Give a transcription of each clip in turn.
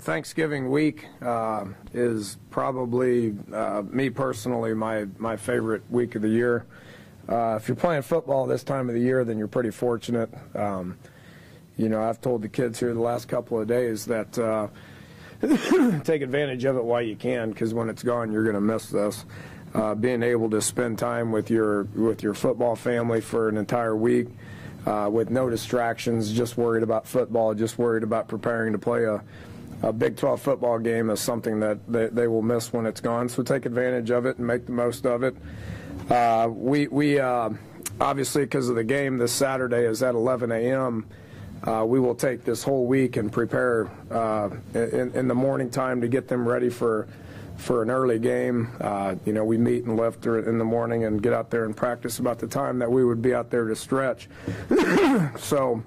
Thanksgiving week is probably, me personally, my favorite week of the year. If you're playing football this time of the year, then you're pretty fortunate. I've told the kids here the last couple of days that take advantage of it while you can, because when it's gone, you're going to miss this. Being able to spend time with your football family for an entire week with no distractions, just worried about football, just worried about preparing to play a Big 12 football game is something that they will miss when it's gone. So take advantage of it and make the most of it. We obviously, because of the game this Saturday is at 11 a.m., we will take this whole week and prepare in the morning time to get them ready for an early game. We meet and lift in the morning and get out there and practice about the time that we would be out there to stretch. So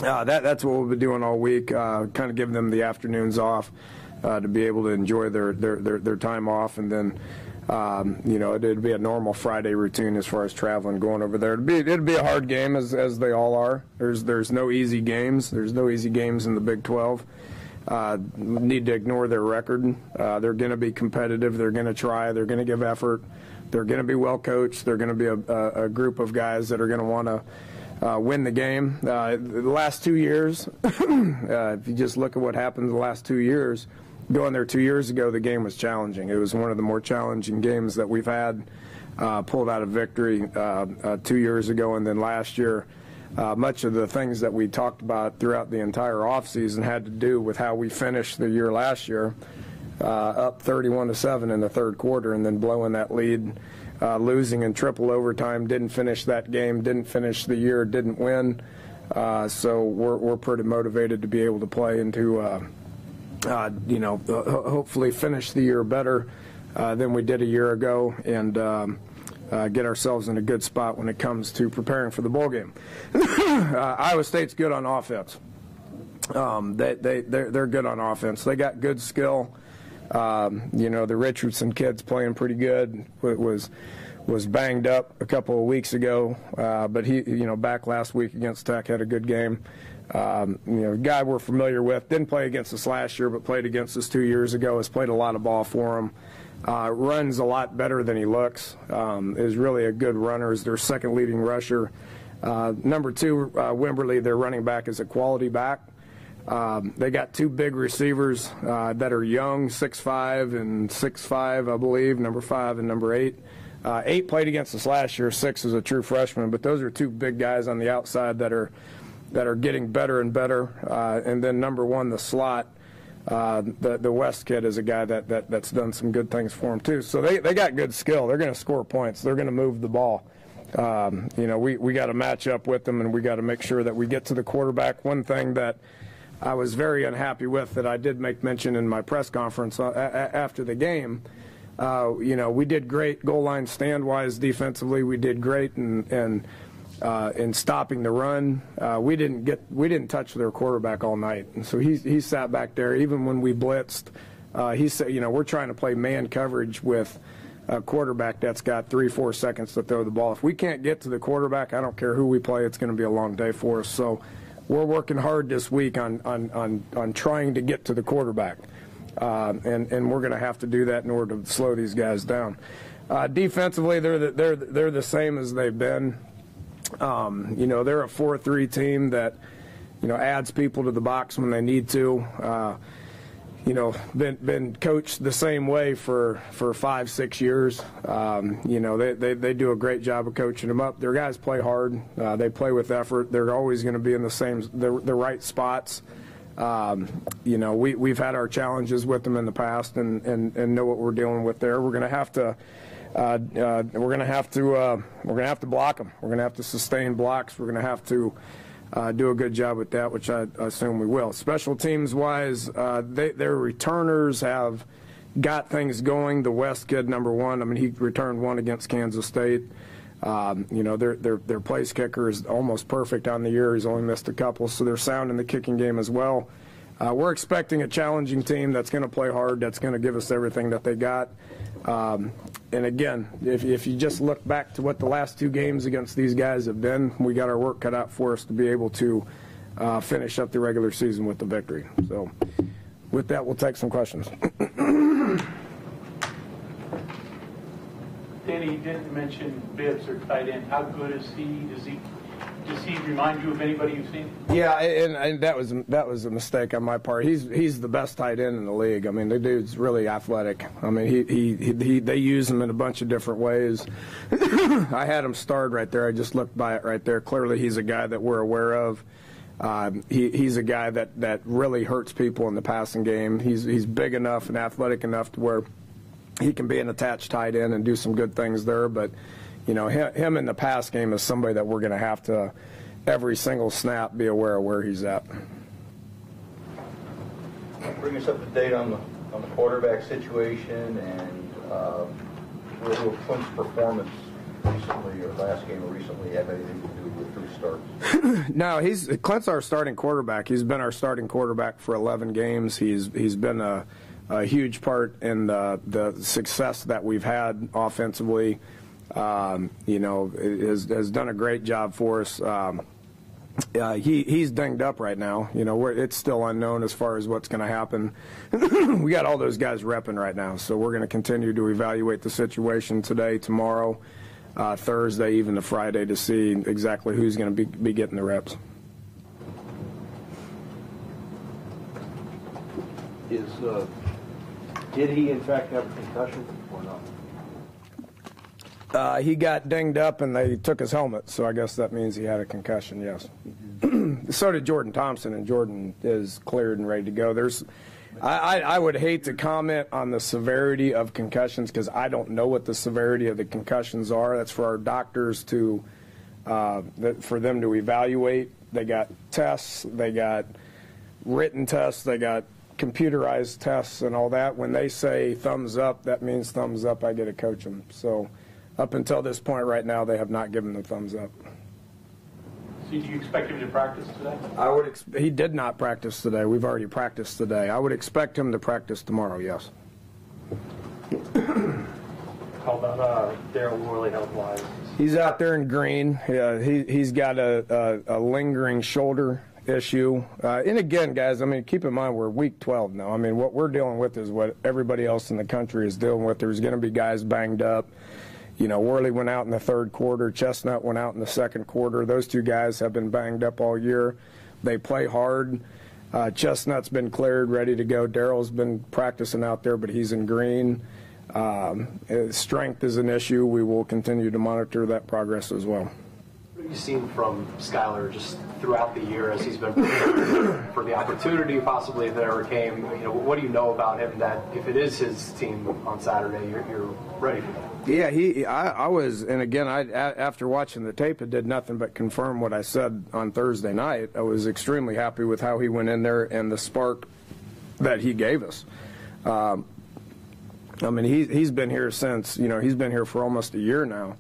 that's what we'll be doing all week, kind of give them the afternoons off to be able to enjoy their time off, and then it'd be a normal Friday routine as far as traveling, going over there. It'd be a hard game, as they all are. There's no easy games. There's no easy games in the Big 12. Need to ignore their record. They're going to be competitive. They're going to try. They're going to give effort. They're going to be well coached. They're going to be a group of guys that are going to want to win the game. The last 2 years, if you just look at what happened the last 2 years, going there 2 years ago, the game was challenging. It was one of the more challenging games that we've had. Pulled out a victory 2 years ago, and then last year, much of the things that we talked about throughout the entire offseason had to do with how we finished the year last year, up 31-7 in the third quarter, and then blowing that lead, losing in triple overtime, didn't finish that game, didn't finish the year, didn't win. So we're pretty motivated to be able to play and to hopefully finish the year better than we did a year ago, and get ourselves in a good spot when it comes to preparing for the bowl game. Iowa State's good on offense. They're good on offense. They got good skill. The Richardson kid's playing pretty good. Was banged up a couple of weeks ago, but he, back last week against Tech, had a good game. A guy we're familiar with, didn't play against us last year, but played against us 2 years ago, has played a lot of ball for him. Runs a lot better than he looks, is really a good runner, is their second leading rusher. Number two, Wimberly, their running back, is a quality back. They got two big receivers that are young, 6'5" and 6'5", I believe, number 5 and number 8. 8 played against us last year, 6 is a true freshman, but those are two big guys on the outside that are getting better and better. And then number 1, the slot, the West kid, is a guy that's done some good things for him too. So they got good skill. They're going to score points. They're going to move the ball. We got to match up with them, and we got to make sure that we get to the quarterback. One thing that I was very unhappy with, that I did make mention in my press conference after the game, we did great goal line stand-wise defensively. We did great in stopping the run. We didn't touch their quarterback all night, and so he sat back there. Even when we blitzed, he said, we're trying to play man coverage with a quarterback that's got 3-4 seconds to throw the ball. If we can't get to the quarterback, I don't care who we play, it's going to be a long day for us. So we're working hard this week on trying to get to the quarterback, and we're going to have to do that in order to slow these guys down. Defensively, they're the same as they've been. They're a 4-3 team that, adds people to the box when they need to. Been coached the same way for 5-6 years. They do a great job of coaching them up. Their guys play hard. They play with effort. They're always going to be in the right spots. We've had our challenges with them in the past, and know what we're dealing with there. We're going to have to. We're going to have to block them. We're going to have to sustain blocks. We're going to have to do a good job with that, which I assume we will. Special teams wise, their returners have got things going. The West kid, number 1, he returned 1 against Kansas State. Their place kicker is almost perfect on the year. He's only missed a couple, so they're sound in the kicking game as well. We're expecting a challenging team that's going to play hard, that's going to give us everything that they got. And again, if you just look back to what the last 2 games against these guys have been, we got our work cut out for us to be able to finish up the regular season with the victory. So with that, we'll take some questions. Danny, you didn't mention Bibbs or tight end. How good is he? Does he remind you of anybody you've seen? Yeah, and that was a mistake on my part. He's the best tight end in the league. I mean, the dude's really athletic. I mean, they use him in a bunch of different ways. I had him starred right there. I just looked by it right there. Clearly, he's a guy that we're aware of. He's a guy that really hurts people in the passing game. He's big enough and athletic enough to where he can be an attached tight end and do some good things there. But, you know, him in the pass game is somebody that we're going to have to, every single snap, be aware of where he's at. Bring us up to date on the quarterback situation and will Clint's performance recently or last game or recently have anything to do with who starts? No, Clint's our starting quarterback. He's been our starting quarterback for 11 games. He's been a huge part in the success that we've had offensively. You know, has done a great job for us. He's dinged up right now. You know, it's still unknown as far as what's going to happen. We got all those guys repping right now, so we're going to continue to evaluate the situation today, tomorrow, Thursday, even to Friday, to see exactly who's going to be getting the reps. Did he, in fact, have a concussion or not? He got dinged up and they took his helmet, so I guess that means he had a concussion, yes. So did Jordan Thompson, and Jordan is cleared and ready to go. I would hate to comment on the severity of concussions because I don't know what the severity of the concussions are. That's for our doctors to, for them to evaluate. They got tests, they got written tests, they got computerized tests and all that. When they say thumbs up, that means thumbs up. I get to coach them. So up until this point right now, they have not given the thumbs up. So do you expect him to practice today? He did not practice today. We've already practiced today. I would expect him to practice tomorrow, yes. How about Daryl Worley health-wise? He's out there in green. Yeah, he's got a lingering shoulder issue. And again, guys, I mean, keep in mind we're week 12 now. I mean, what we're dealing with is what everybody else in the country is dealing with. There's going to be guys banged up. You know, Worley went out in the third quarter. Chestnut went out in the second quarter. Those two guys have been banged up all year. They play hard. Chestnut's been cleared, ready to go. Daryl's been practicing out there, but he's in green. Strength is an issue. We will continue to monitor that progress as well. What have you seen from Skylar just throughout the year as he's been for the opportunity possibly if it ever came? You know, what do you know about him that if it is his team on Saturday, you're ready for that? Yeah, I was, and again, after watching the tape, it did nothing but confirm what I said on Thursday night. I was extremely happy with how he went in there and the spark that he gave us. I mean, he's been here since, you know, he's been here for almost a year now.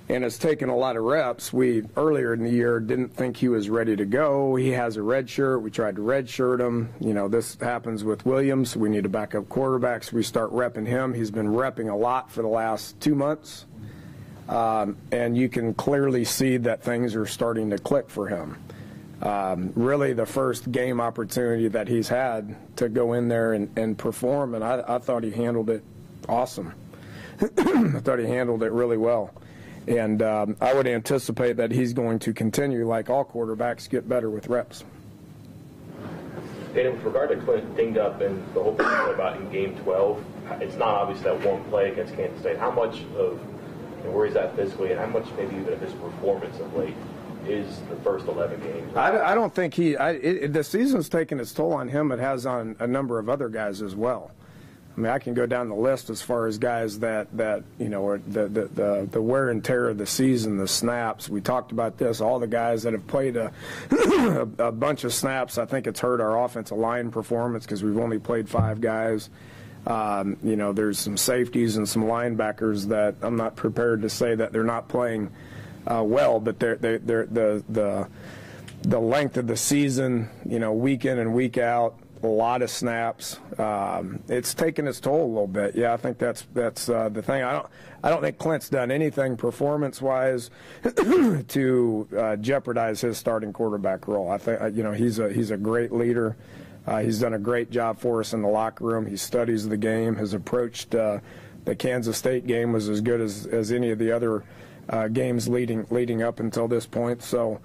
And it's taken a lot of reps. We, earlier in the year, didn't think he was ready to go. He has a red shirt. We tried to red shirt him. You know, this happens with Williams. We need a backup quarterback, so we start repping him. He's been repping a lot for the last 2 months. And you can clearly see that things are starting to click for him. Really the first game opportunity that he's had to go in there and perform, and I thought he handled it awesome. I thought he handled it really well. And I would anticipate that he's going to continue, like all quarterbacks, get better with reps. And with regard to Clint dinged up and the whole thing about in Game 12, it's not obvious that one play against Kansas State. How much of where he's at physically and how much maybe even of his performance of late is the first 11 games? I don't think the season's taken its toll on him. It has on a number of other guys as well. I mean, I can go down the list as far as guys that you know, are the wear and tear of the season, the snaps. We talked about this. All the guys that have played a bunch of snaps, I think it's hurt our offensive line performance because we've only played 5 guys. You know, there's some safeties and some linebackers that I'm not prepared to say that they're not playing well, but they're the length of the season, you know, week in and week out. A lot of snaps. It's taken its toll a little bit. Yeah, I think that's the thing. I don't think Clint's done anything performance-wise to jeopardize his starting quarterback role. I think, you know, he's a great leader. He's done a great job for us in the locker room. He studies the game. His approach to the Kansas State game was as good as any of the other games leading up until this point. So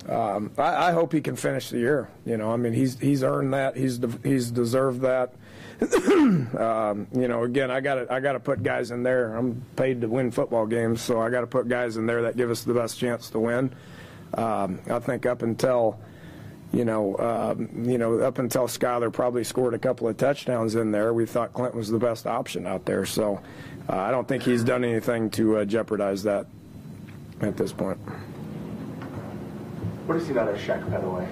I hope he can finish the year. You know, I mean, he's earned that. He's deserved that. You know, again, I got to put guys in there. I'm paid to win football games, so I got to put guys in there that give us the best chance to win. I think up until Skyler probably scored a couple of touchdowns in there, we thought Clint was the best option out there. So I don't think he's done anything to jeopardize that at this point. What do you see that as Shaq Petaway?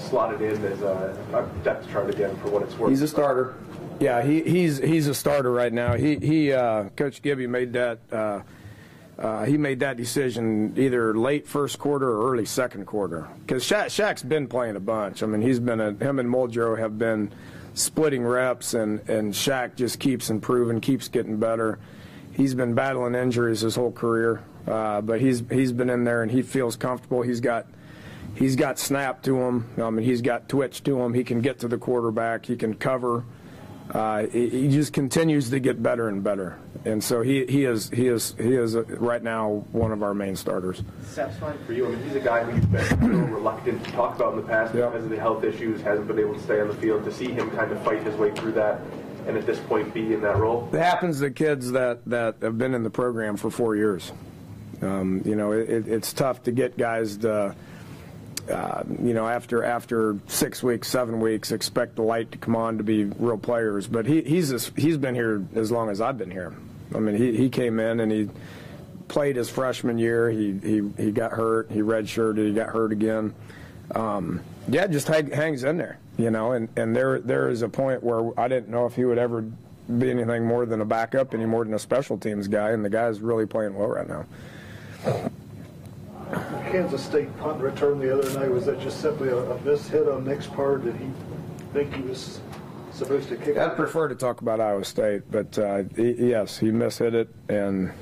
Slotted in as a depth chart again for what it's worth. He's a starter. Yeah, he's a starter right now. Coach Gibby made that. He made that decision either late first quarter or early second quarter, because Shaq's been playing a bunch. I mean, him and Muldrow have been splitting reps, and Shaq just keeps improving, keeps getting better. He's been battling injuries his whole career, but he's been in there and he feels comfortable. He's got snap to him. I mean, he's got twitch to him. He can get to the quarterback. He can cover. He just continues to get better and better, and so he is right now one of our main starters. Satisfying for you. I mean, he's a guy who you've been a little reluctant to talk about in the past because of the health issues, hasn't been able to stay on the field. To see him kind of fight his way through that, and at this point be in that role. It happens to kids that have been in the program for 4 years. You know, it's tough to get guys to. You know, after 6 weeks, 7 weeks, expect the light to come on to be real players. But he's been here as long as I've been here. I mean, he came in and he played his freshman year. He got hurt. He redshirted. He got hurt again. Just hangs in there. You know, and there is a point where I didn't know if he would ever be anything more than a backup, any more than a special teams guy. And the guy's really playing well right now. Kansas State punt return the other night, was that just simply a missed hit on Nick's part? Did he think he was supposed to kick it? I'd prefer to talk about Iowa State, but yes, he mishit it, and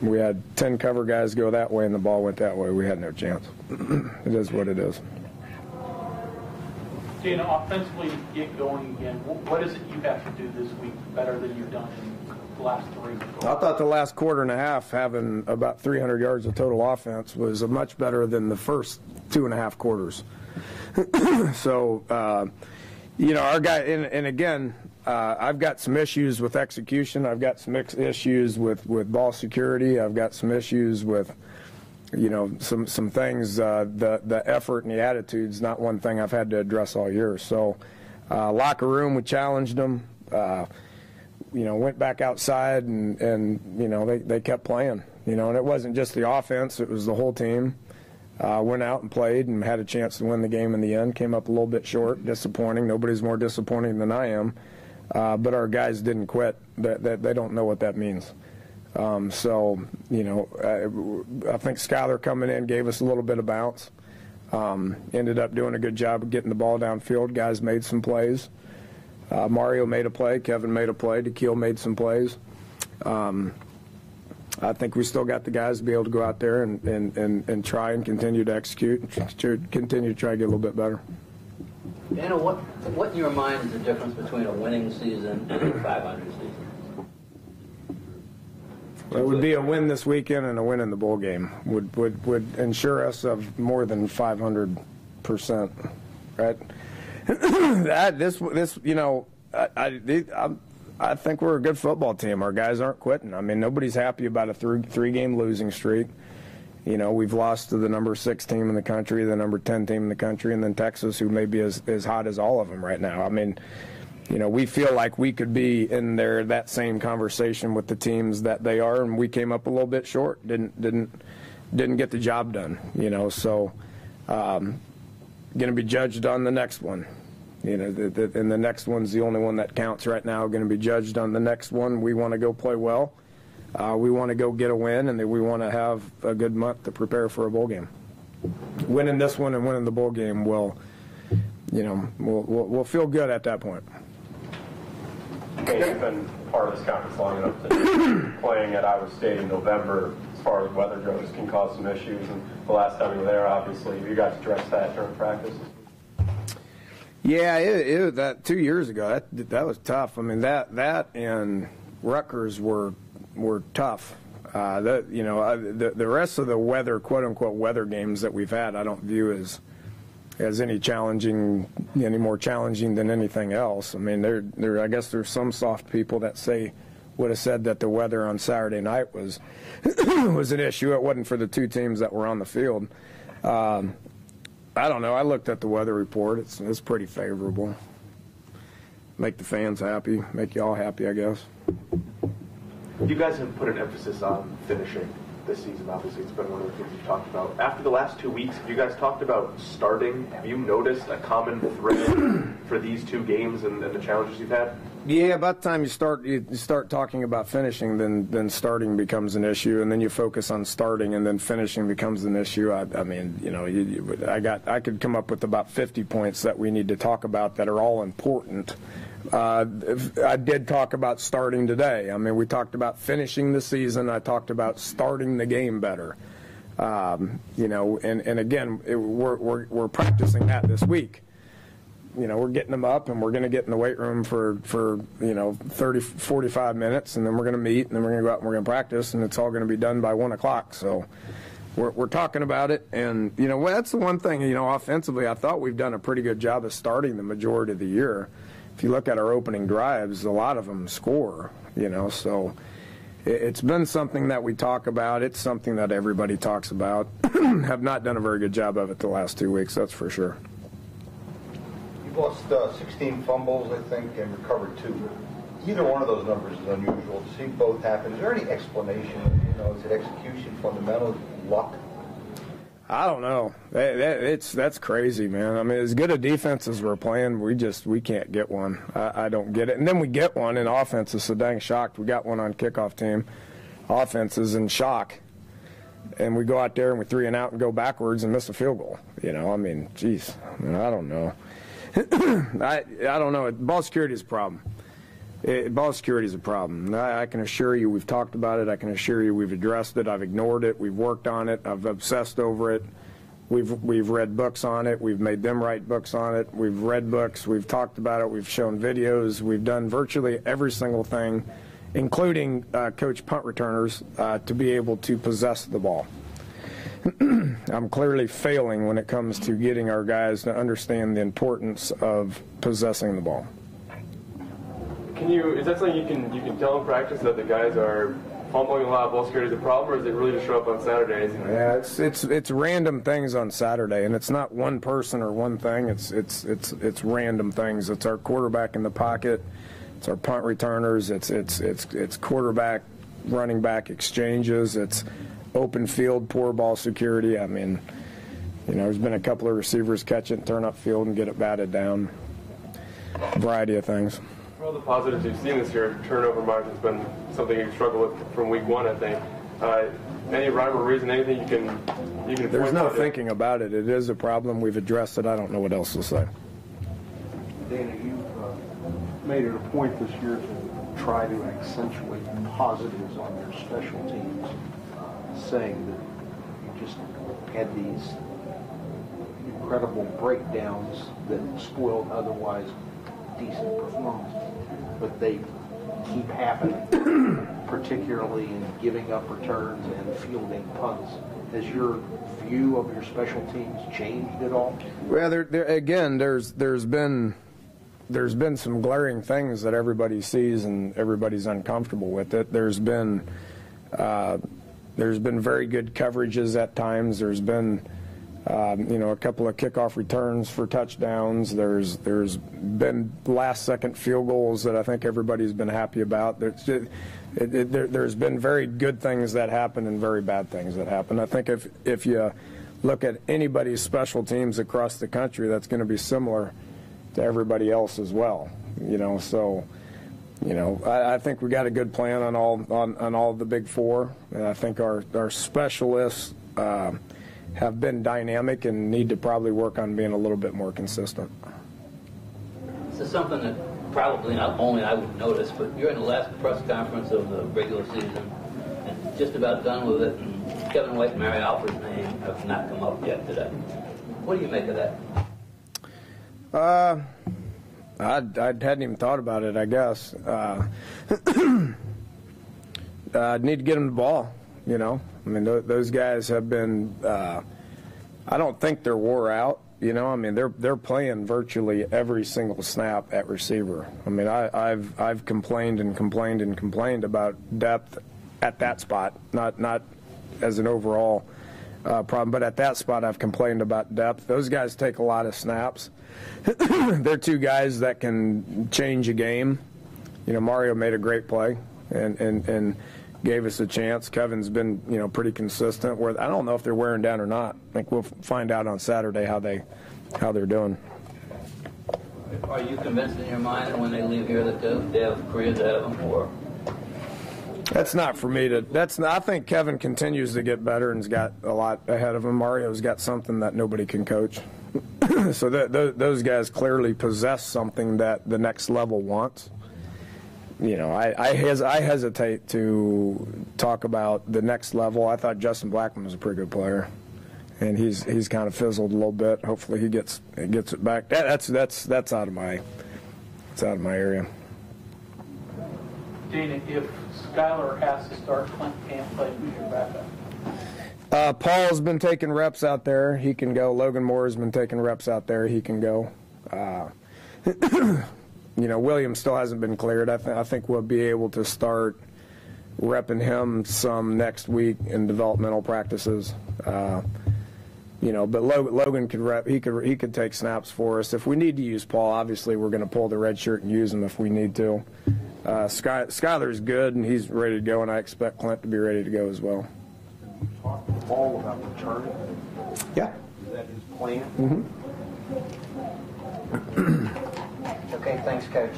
we had 10 cover guys go that way, and the ball went that way. We had no chance. It is what it is. Dana, offensively, to get going again, what is it you have to do this week better than you've done in the last 3? I thought the last quarter and a half, having about 300 yards of total offense, was much better than the first 2.5 quarters. So, you know, our guy, and again, I've got some issues with execution. I've got some issues with ball security. I've got some issues with, you know, some things. The effort and the attitude's not one thing I've had to address all year. So, locker room, we challenged them. You know, went back outside and you know, they kept playing. You know, and it wasn't just the offense; it was the whole team. Went out and played and had a chance to win the game in the end. Came up a little bit short, disappointing. Nobody's more disappointing than I am. But our guys didn't quit. They don't know what that means. So, you know, I think Skyler coming in gave us a little bit of bounce. Ended up doing a good job of getting the ball downfield. Guys made some plays. Mario made a play. Kevin made a play. DeKeel made some plays. I think we still got the guys to be able to go out there and try and continue to execute, continue to try to get a little bit better. Dana, what in your mind is the difference between a winning season and a 500 season? It would be a win this weekend and a win in the bowl game would ensure us of more than 500%, right? This you know, I think we're a good football team. Our guys aren't quitting. I mean, nobody's happy about a three-game losing streak. You know, we've lost to the number 6 team in the country, the number 10 team in the country, and then Texas, who may be as hot as all of them right now. I mean, you know, we feel like we could be in there that same conversation with the teams that they are, and we came up a little bit short. Didn't get the job done. You know, so going to be judged on the next one. You know, and the next one's the only one that counts right now. Going to be judged on the next one. We want to go play well. We want to go get a win, and we want to have a good month to prepare for a bowl game. Winning this one and winning the bowl game will, you know, we'll feel good at that point. You've been part of this conference long enough to playing at Iowa State in November, as far as weather goes, can cause some issues. And the last time you were there, obviously, you guys addressed that during practice. Yeah, that 2 years ago, that was tough. I mean, that and Rutgers were tough. The rest of the weather, quote unquote, weather games that we've had, I don't view as any more challenging than anything else. I mean, I guess there's some soft people that would have said that the weather on Saturday night was was an issue. It wasn't for the two teams that were on the field. I don't know. I looked at the weather report. It's pretty favorable. Make the fans happy. Make y'all happy, I guess. You guys have put an emphasis on finishing this season. Obviously, it's been one of the things you've talked about. After the last 2 weeks, have you guys talked about starting? Have you noticed a common thread for these two games and the challenges you've had? Yeah, about the time you start talking about finishing, then starting becomes an issue, and then you focus on starting, and then finishing becomes an issue. I mean, I could come up with about 50 points that we need to talk about that are all important. I did talk about starting today. I mean, we talked about finishing the season. I talked about starting the game better. And again, we're practicing that this week. We're getting them up, and we're going to get in the weight room for 30, 45 minutes, and then we're going to meet, and then we're going to go out and we're going to practice, and it's all going to be done by 1 o'clock. So we're talking about it, and that's the one thing. Offensively, I thought we've done a pretty good job of starting the majority of the year. If you look at our opening drives, a lot of them score. So it's been something that we talk about. It's something that everybody talks about. Have not done a very good job of it the last 2 weeks, that's for sure. You've lost 16 fumbles, I think, and recovered 2. Either one of those numbers is unusual. To see both happen, is there any explanation? Is it execution, fundamentals, luck? I don't know. That's crazy, man. I mean, as good a defense as we're playing, we can't get one. I don't get it. And then we get one, and offense is so dang shocked. We got one on kickoff team. Offense is in shock. And we go out there and we 3 and out and go backwards and miss a field goal. I mean, geez. I don't know. I don't know. Ball security is a problem. Ball security is a problem. I can assure you we've talked about it. I can assure you we've addressed it. I've ignored it. We've worked on it. I've obsessed over it. We've read books on it. We've made them write books on it. We've read books. We've talked about it. We've shown videos. We've done virtually every single thing, including coach punt returners, to be able to possess the ball. I'm clearly failing when it comes to getting our guys to understand the importance of possessing the ball. Is that something you can tell in practice, that the guys are fumbling a lot, ball security is a problem, or is it really just show up on Saturdays? Yeah, it's random things on Saturday, and it's not one person or one thing. It's random things. It's our quarterback in the pocket. It's our punt returners. It's quarterback, running back exchanges. It's open field, poor ball security. I mean, there's been a couple of receivers catch it, turn up field, and get it batted down. A variety of things. For all the positives you've seen this year, turnover margin's been something you struggle with from week 1, I think. Any rhyme or reason, anything you can There's no thinking about it. It is a problem. We've addressed it. I don't know what else to say. Dana, you've made it a point this year to try to accentuate positives on your special teams, saying that you just had these incredible breakdowns that spoiled otherwise decent performance, but they keep happening, particularly in giving up returns and fielding punts. Has your view of your special teams changed at all? Well, there's been some glaring things that everybody sees and everybody's uncomfortable with it. There's been very good coverages at times. There's been a couple of kickoff returns for touchdowns. There's been last-second field goals that I think everybody's been happy about. There's been very good things that happen and very bad things that happen. I think if you look at anybody's special teams across the country, that's going to be similar to everybody else as well. I think we got a good plan on all the big four, and I think our specialists have been dynamic and need to probably work on being a little bit more consistent. This is something that probably not only I would notice, but you're in the last press conference of the regular season and just about done with it, and Kevin White and Mary Alford's name have not come up yet today. What do you make of that? I hadn't even thought about it, I guess. I'd need to get him the ball, you know. I mean, those guys have been, I don't think they're wore out, you know. I mean, they're playing virtually every single snap at receiver. I mean, I've complained and complained and complained about depth at that spot, not as an overall problem, but at that spot I've complained about depth. Those guys take a lot of snaps. They're two guys that can change a game. You know, Mario made a great play and gave us a chance. Kevin's been, you know, pretty consistent. Where I don't know if they're wearing down or not. I think we'll find out on Saturday how they're doing. Are you convinced in your mind that when they leave here that they have careers ahead of them, or? That's not for me to. I think Kevin continues to get better and's got a lot ahead of him. Mario's got something that nobody can coach. So those guys clearly possess something that the next level wants. You know, I hesitate to talk about the next level. I thought Justin Blackman was a pretty good player, and he's kind of fizzled a little bit. Hopefully he gets it back. That's out of my area. Dana, if Skyler has to start, Clint can't play, who's your backup? Paul's been taking reps out there. He can go. Logan Moore's been taking reps out there. He can go. You know, Williams still hasn't been cleared. I think we'll be able to start repping him some next week in developmental practices. You know, but Logan could rep. He could take snaps for us if we need to use Paul. Obviously, we're going to pull the red shirt and use him if we need to. Skyler's good and he's ready to go, and I expect Clint to be ready to go as well. Talk to Paul about returning. Yeah. Is that his plan? Mm-hmm. Okay, thanks, Coach.